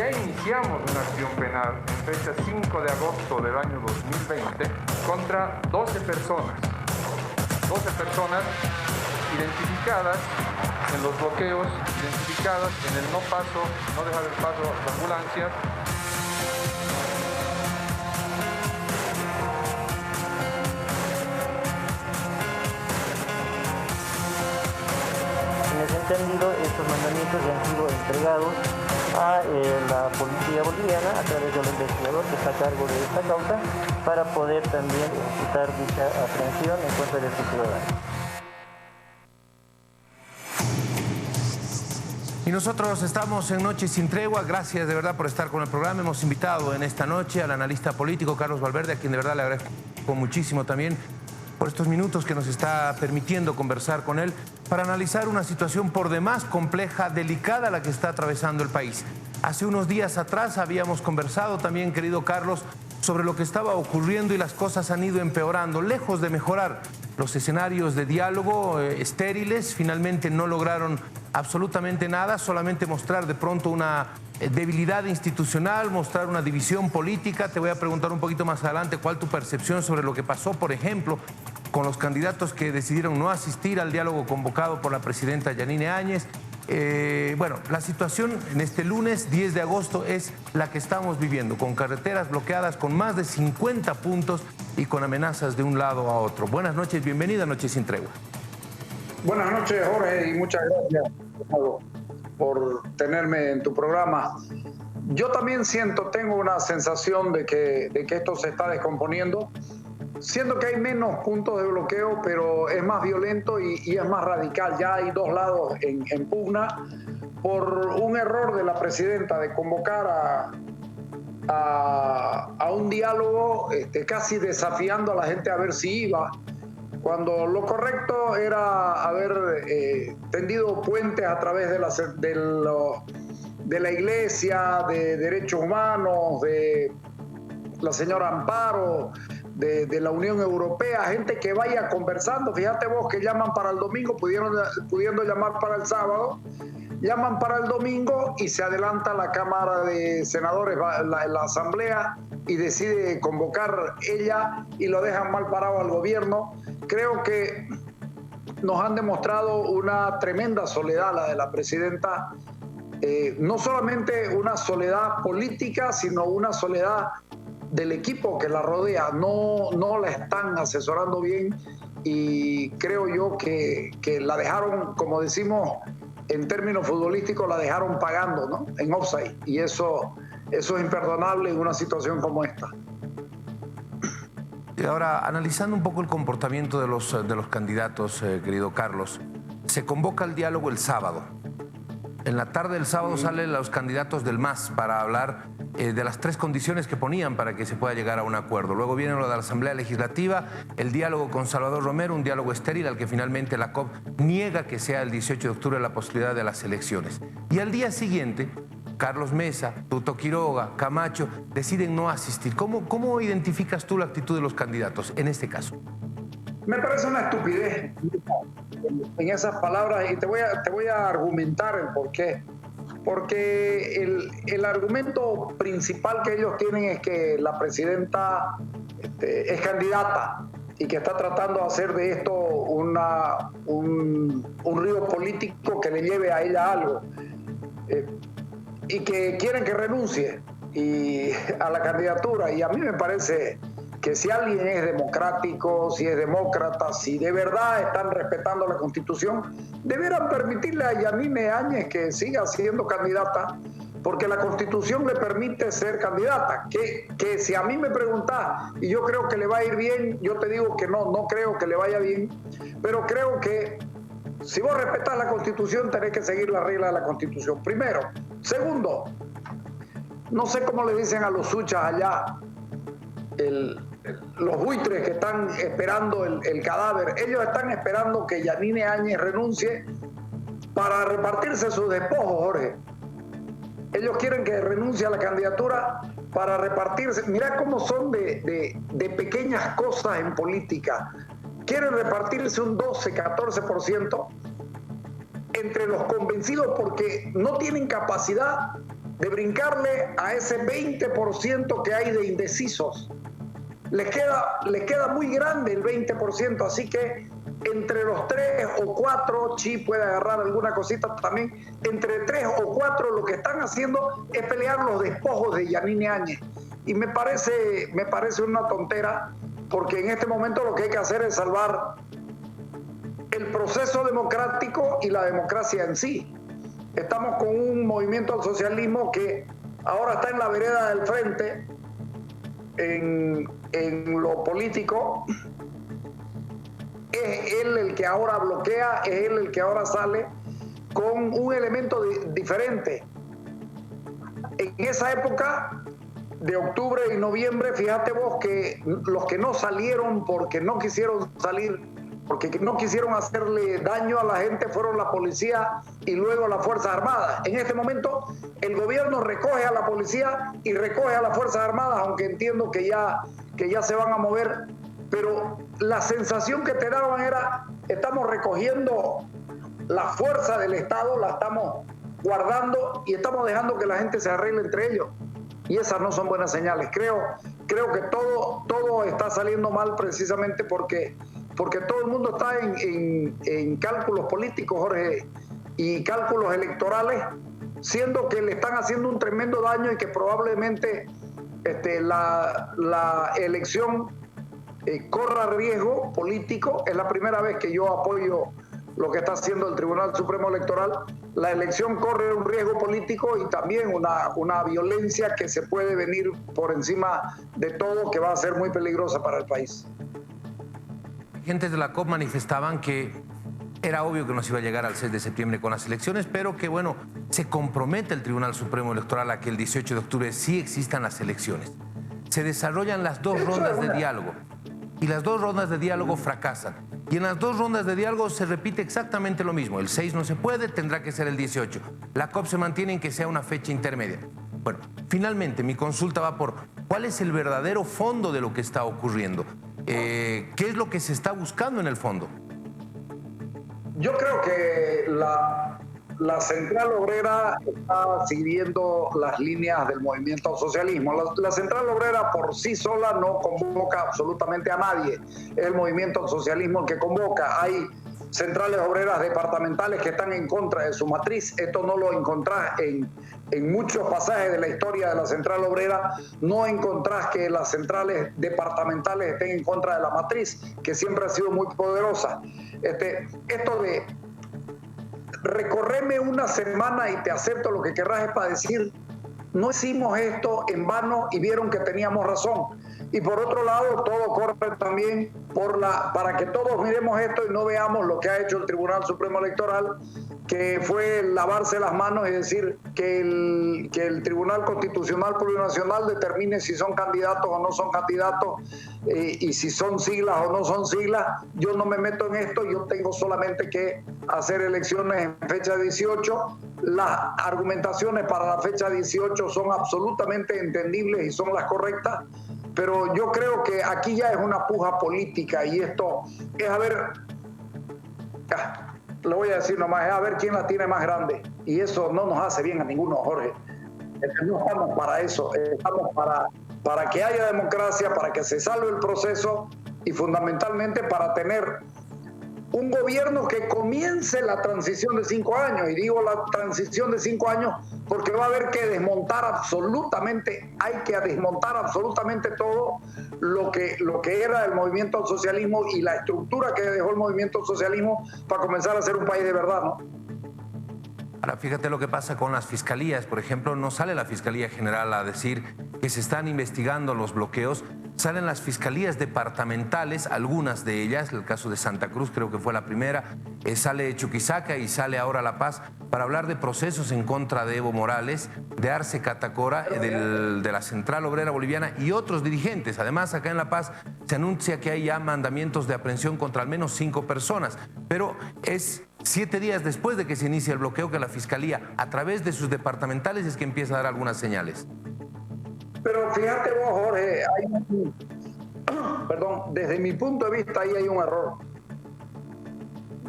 ya iniciamos una acción penal en fecha 5 de agosto del año 2020 contra 12 personas identificadas en los bloqueos, identificadas en el no dejar el paso a las ambulancias. En ese entendido, estos mandamientos ya han sido entregados a la policía boliviana a través del investigador que está a cargo de esta causa para poder también ejecutar dicha aprehensión en contra de estos ciudadanos. Y nosotros estamos en Noche Sin Tregua. Gracias de verdad por estar con el programa. Hemos invitado en esta noche al analista político Carlos Valverde, a quien de verdad le agradezco muchísimo también por estos minutos que nos está permitiendo conversar con él para analizar una situación por demás compleja, delicada, la que está atravesando el país. Hace unos días atrás habíamos conversado también, querido Carlos, sobre lo que estaba ocurriendo y las cosas han ido empeorando, lejos de mejorar. Los escenarios de diálogo estériles finalmente no lograron absolutamente nada, solamente mostrar de pronto una debilidad institucional, mostrar una división política. Te voy a preguntar un poquito más adelante cuál es tu percepción sobre lo que pasó, por ejemplo, con los candidatos que decidieron no asistir al diálogo convocado por la presidenta Yanine Áñez. Bueno, la situación en este lunes 10 de agosto es la que estamos viviendo, con carreteras bloqueadas, con más de 50 puntos y con amenazas de un lado a otro. Buenas noches, bienvenida a Noche Sin Tregua. Buenas noches, Jorge, y muchas gracias por tenerme en tu programa. Yo también tengo una sensación de que esto se está descomponiendo. Siento que hay menos puntos de bloqueo, pero es más violento y es más radical. Ya hay dos lados en pugna por un error de la presidenta de convocar a un diálogo casi desafiando a la gente a ver si iba, cuando lo correcto era haber tendido puentes a través de la Iglesia, de Derechos Humanos, de la señora Amparo, de la Unión Europea, gente que vaya conversando. Fíjate vos que llaman para el domingo, pudiendo llamar para el sábado, llaman para el domingo y se adelanta la Cámara de Senadores, la Asamblea, y decide convocar ella y lo dejan mal parado al gobierno. Creo que nos han demostrado una tremenda soledad la de la presidenta, no solamente una soledad política, sino una soledad del equipo que la rodea. No la están asesorando bien y creo yo que la dejaron, como decimos en términos futbolísticos, la dejaron pagando, ¿no? En offside, y eso es imperdonable en una situación como esta. Y ahora, analizando un poco el comportamiento de los candidatos, querido Carlos, se convoca el diálogo el sábado. En la tarde del sábado salen los candidatos del MAS para hablar de las tres condiciones que ponían para que se pueda llegar a un acuerdo. Luego viene lo de la Asamblea Legislativa, el diálogo con Salvador Romero, un diálogo estéril al que finalmente la COP niega que sea el 18 de octubre la posibilidad de las elecciones. Y al día siguiente, Carlos Mesa, Tuto Quiroga, Camacho deciden no asistir. ¿Cómo identificas tú la actitud de los candidatos en este caso? Me parece una estupidez en esas palabras, y te voy a argumentar el por qué. Porque el argumento principal que ellos tienen es que la presidenta es candidata y que está tratando de hacer de esto un río político que le lleve a ella algo. Y que quieren que renuncie a la candidatura. Y a mí me parece que si alguien es democrático, si es demócrata, si de verdad están respetando la Constitución, deberán permitirle a Yanine Áñez que siga siendo candidata, porque la Constitución le permite ser candidata. Que si a mí me preguntás, y yo creo que le va a ir bien, yo te digo que no creo que le vaya bien, pero creo que si vos respetás la Constitución, tenés que seguir la regla de la Constitución, primero. Segundo, no sé cómo le dicen a los suchas allá, los buitres que están esperando el cadáver. Ellos están esperando que Yanine Áñez renuncie para repartirse sus despojos, Jorge. Ellos quieren que renuncie a la candidatura para repartirse. Mirá cómo son de pequeñas cosas en política. Quieren repartirse un 12, 14% entre los convencidos porque no tienen capacidad de brincarle a ese 20% que hay de indecisos. Les queda muy grande el 20%, así que entre los 3 o 4, Chi puede agarrar alguna cosita también, entre 3 o 4 lo que están haciendo es pelear los despojos de Yanine Áñez. Y me parece una tontera, porque en este momento lo que hay que hacer es salvar el proceso democrático y la democracia en sí. Estamos con un movimiento al socialismo que ahora está en la vereda del frente, en lo político. Es él el que ahora bloquea, es él el que ahora sale con un elemento diferente. En esa época de octubre y noviembre, fíjate vos que los que no salieron porque no quisieron salir, porque no quisieron hacerle daño a la gente, fueron la policía y luego las Fuerzas Armadas. En este momento el gobierno recoge a la policía y recoge a las Fuerzas Armadas, aunque entiendo que ya se van a mover, pero la sensación que te daban era: estamos recogiendo la fuerza del Estado, la estamos guardando y estamos dejando que la gente se arregle entre ellos. Y esas no son buenas señales. Creo que todo está saliendo mal precisamente porque todo el mundo está en cálculos políticos, Jorge, y cálculos electorales, siendo que le están haciendo un tremendo daño y que probablemente la elección corra riesgo político. Es la primera vez que yo apoyo lo que está haciendo el Tribunal Supremo Electoral. La elección corre un riesgo político y también una violencia que se puede venir por encima de todo, que va a ser muy peligrosa para el país. Agentes de la COP manifestaban que era obvio que nos iba a llegar al 6 de septiembre con las elecciones, pero que, bueno, se compromete el Tribunal Supremo Electoral a que el 18 de octubre sí existan las elecciones. Se desarrollan las dos rondas de diálogo y las dos rondas de diálogo fracasan. Y en las dos rondas de diálogo se repite exactamente lo mismo. El 6 no se puede, tendrá que ser el 18. La COP se mantiene en que sea una fecha intermedia. Bueno, finalmente mi consulta va por ¿cuál es el verdadero fondo de lo que está ocurriendo? ¿Qué es lo que se está buscando en el fondo? Yo creo que la Central Obrera está siguiendo las líneas del movimiento al socialismo. La Central Obrera por sí sola no convoca absolutamente a nadie. Es el movimiento al socialismo el que convoca. Hay centrales obreras departamentales que están en contra de su matriz. Esto no lo encontrás en muchos pasajes de la historia de la Central Obrera. No encontrás que las centrales departamentales estén en contra de la matriz, que siempre ha sido muy poderosa. Esto de recorrerme una semana y te acepto lo que querrás es para decir: no hicimos esto en vano y vieron que teníamos razón. Y por otro lado, todo corre también para que todos miremos esto y no veamos lo que ha hecho el Tribunal Supremo Electoral, que fue lavarse las manos y decir que el Tribunal Constitucional Plurinacional determine si son candidatos o no son candidatos, y si son siglas o no son siglas. Yo no me meto en esto, yo tengo solamente que hacer elecciones en fecha 18. Las argumentaciones para la fecha 18 son absolutamente entendibles y son las correctas, pero yo creo que aquí ya es una puja política y esto es a ver, lo voy a decir nomás, es a ver quién la tiene más grande, y eso no nos hace bien a ninguno, Jorge. No estamos para eso, estamos para que haya democracia, para que se salve el proceso y fundamentalmente para tener un gobierno que comience la transición de 5 años. Y digo la transición de 5 años porque va a haber que desmontar absolutamente, hay que desmontar absolutamente todo lo que era el movimiento al socialismo y la estructura que dejó el movimiento al socialismo para comenzar a ser un país de verdad, ¿no? Ahora, fíjate lo que pasa con las fiscalías. Por ejemplo, no sale la Fiscalía General a decir que se están investigando los bloqueos. Salen las fiscalías departamentales, algunas de ellas, el caso de Santa Cruz creo que fue la primera, sale Chuquisaca y sale ahora La Paz, para hablar de procesos en contra de Evo Morales, de Arce Catacora, de la Central Obrera Boliviana y otros dirigentes. Además, acá en La Paz se anuncia que hay ya mandamientos de aprehensión contra al menos 5 personas, pero es 7 días después de que se inicia el bloqueo que la Fiscalía, a través de sus departamentales, es que empieza a dar algunas señales. Pero fíjate vos, Jorge, desde mi punto de vista ahí hay un error.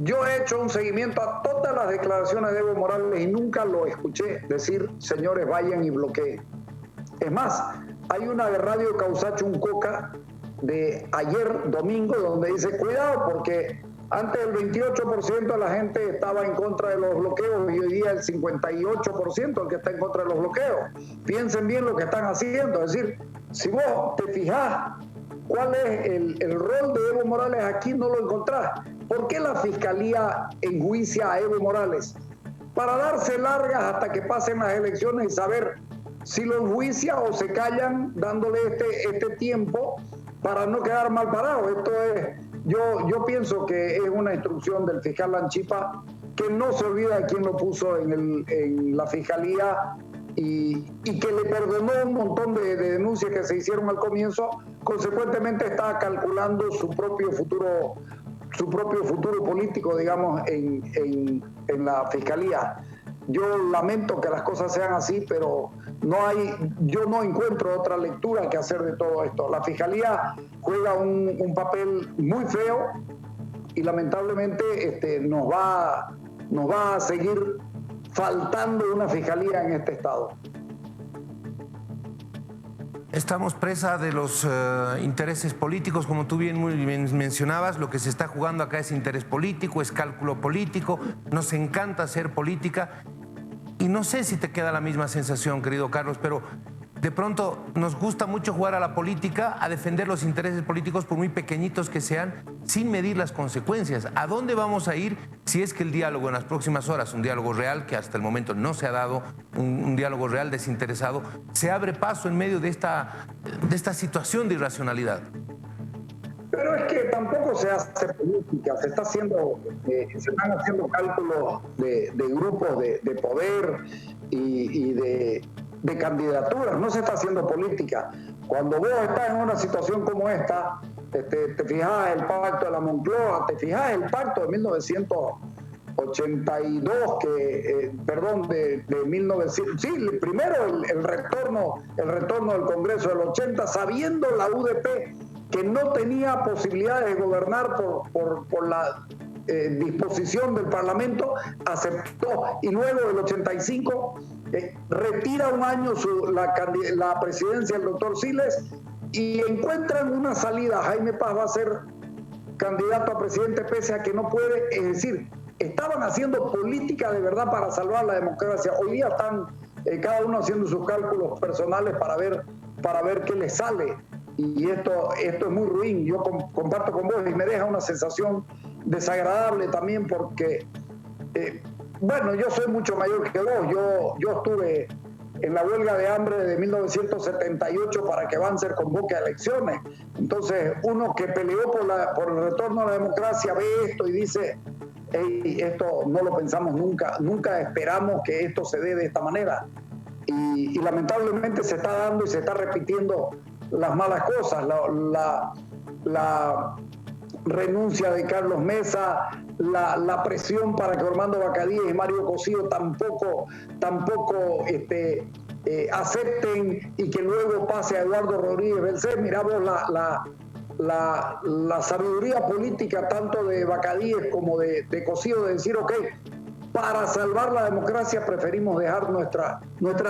yo he hecho un seguimiento a todas las declaraciones de Evo Morales y nunca lo escuché decir, señores, vayan y bloqueen. Es más, hay una de Radio Causacho Un Coca de ayer domingo donde dice, cuidado porque antes el 28% de la gente estaba en contra de los bloqueos y hoy día el 58% el que está en contra de los bloqueos. Piensen bien lo que están haciendo. Es decir, si vos te fijás cuál es el rol de Evo Morales aquí, no lo encontrás. ¿Por qué la Fiscalía enjuicia a Evo Morales? Para darse largas hasta que pasen las elecciones y saber si lo enjuicia o se callan dándole este tiempo para no quedar mal parado. Esto es, yo pienso que es una instrucción del fiscal Lanchipa que no se olvida de quién lo puso en la Fiscalía y que le perdonó un montón de denuncias que se hicieron al comienzo. Consecuentemente está calculando su propio futuro político, digamos, en la Fiscalía. Yo lamento que las cosas sean así, pero yo no encuentro otra lectura que hacer de todo esto. La Fiscalía juega un papel muy feo y lamentablemente nos va a seguir faltando una Fiscalía en este estado. Estamos presa de los intereses políticos, como tú bien mencionabas. Lo que se está jugando acá es interés político, es cálculo político. Nos encanta hacer política y no sé si te queda la misma sensación, querido Carlos, pero de pronto nos gusta mucho jugar a la política, a defender los intereses políticos por muy pequeñitos que sean, sin medir las consecuencias. ¿A dónde vamos a ir si es que el diálogo en las próximas horas, un diálogo real que hasta el momento no se ha dado, un diálogo real desinteresado, se abre paso en medio de esta situación de irracionalidad? Pero es que tampoco se hace política, se están haciendo cálculos de grupos de poder y de candidaturas, no se está haciendo política. Cuando vos estás en una situación como esta, te fijas el pacto de la Moncloa, te fijas el pacto de 1982, de 1900, sí, primero el retorno del Congreso del 80, sabiendo la UDP que no tenía posibilidades de gobernar por la disposición del Parlamento, aceptó, y luego del 85 retira un año la presidencia del doctor Siles y encuentran una salida. Jaime Paz va a ser candidato a presidente pese a que no puede. Es decir, estaban haciendo política de verdad para salvar la democracia. Hoy día están cada uno haciendo sus cálculos personales para ver qué les sale. Y esto es muy ruin. Yo comparto con vos y me deja una sensación desagradable también porque, yo soy mucho mayor que vos. Yo estuve en la huelga de hambre de 1978 para que Banzer convoque a elecciones. Entonces, uno que peleó por el retorno a la democracia ve esto y dice, hey, esto no lo pensamos nunca esperamos que esto se dé de esta manera. Y lamentablemente se está dando y se está repitiendo las malas cosas, la renuncia de Carlos Mesa, la presión para que Ormando Bacadíes y Mario Cosío tampoco acepten y que luego pase a Eduardo Rodríguez Belcé. Mirá vos la sabiduría política tanto de Bacadíes como de Cosío de decir, ok, para salvar la democracia preferimos dejar nuestra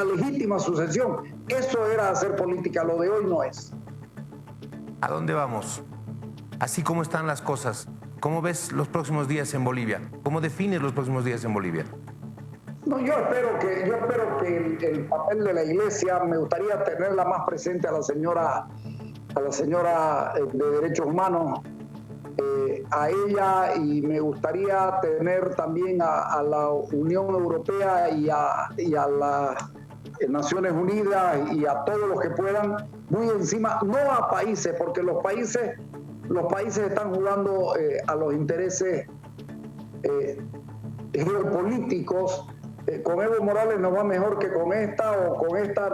legítima sucesión. Eso era hacer política, lo de hoy no es. ¿A dónde vamos? Así como están las cosas, ¿cómo ves los próximos días en Bolivia? ¿Cómo defines los próximos días en Bolivia? No, yo espero que el papel de la Iglesia, me gustaría tenerla más presente a la señora de Derechos Humanos, a ella, y me gustaría tener también a la Unión Europea y a las Naciones Unidas y a todos los que puedan muy encima, no a países, porque los países están jugando a los intereses geopolíticos. Con Evo Morales nos va mejor que con esta o con esta,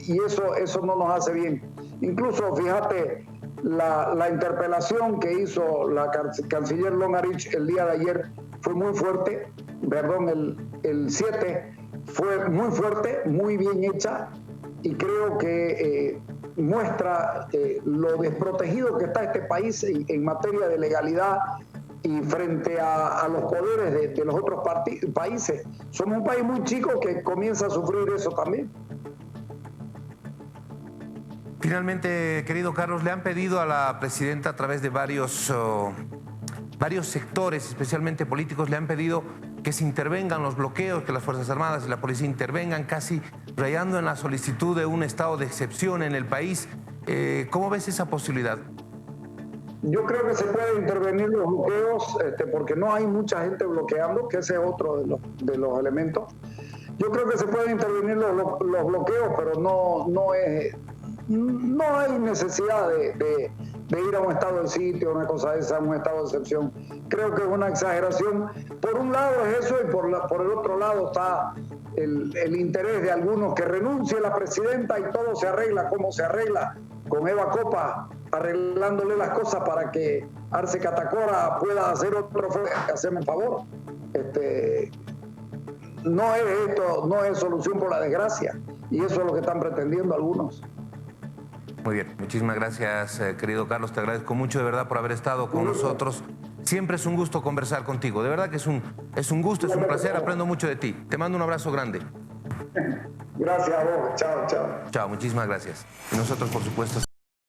y eso no nos hace bien. Incluso, fíjate, la interpelación que hizo la canciller Longarich el día de ayer fue muy fuerte, el 7 fue muy fuerte, muy bien hecha, y creo que muestra lo desprotegido que está este país en materia de legalidad y frente a los poderes de los otros países. Somos un país muy chico que comienza a sufrir eso también. Finalmente, querido Carlos, le han pedido a la presidenta a través de varios sectores, especialmente políticos, le han pedido que se intervengan los bloqueos, que las Fuerzas Armadas y la policía intervengan, casi rayando en la solicitud de un estado de excepción en el país. ¿Cómo ves esa posibilidad? Yo creo que se puede intervenir los bloqueos porque no hay mucha gente bloqueando, que ese es otro de los elementos. Yo creo que se pueden intervenir los bloqueos, pero no hay necesidad de ir a un estado de sitio, una cosa de esa, un estado de excepción. Creo que es una exageración. Por un lado es eso y por el otro lado está el interés de algunos que renuncie la presidenta y todo se arregla como se arregla, con Eva Copa arreglándole las cosas para que Arce Catacora pueda hacer otro, hacerme un favor. No es solución por la desgracia, y eso es lo que están pretendiendo algunos. Muy bien, muchísimas gracias, querido Carlos, te agradezco mucho de verdad por haber estado con nosotros. Siempre es un gusto conversar contigo, de verdad que es un gusto, es un placer, aprendo mucho de ti. Te mando un abrazo grande. Gracias a vos, chao. Chao, muchísimas gracias. Y nosotros, por supuesto...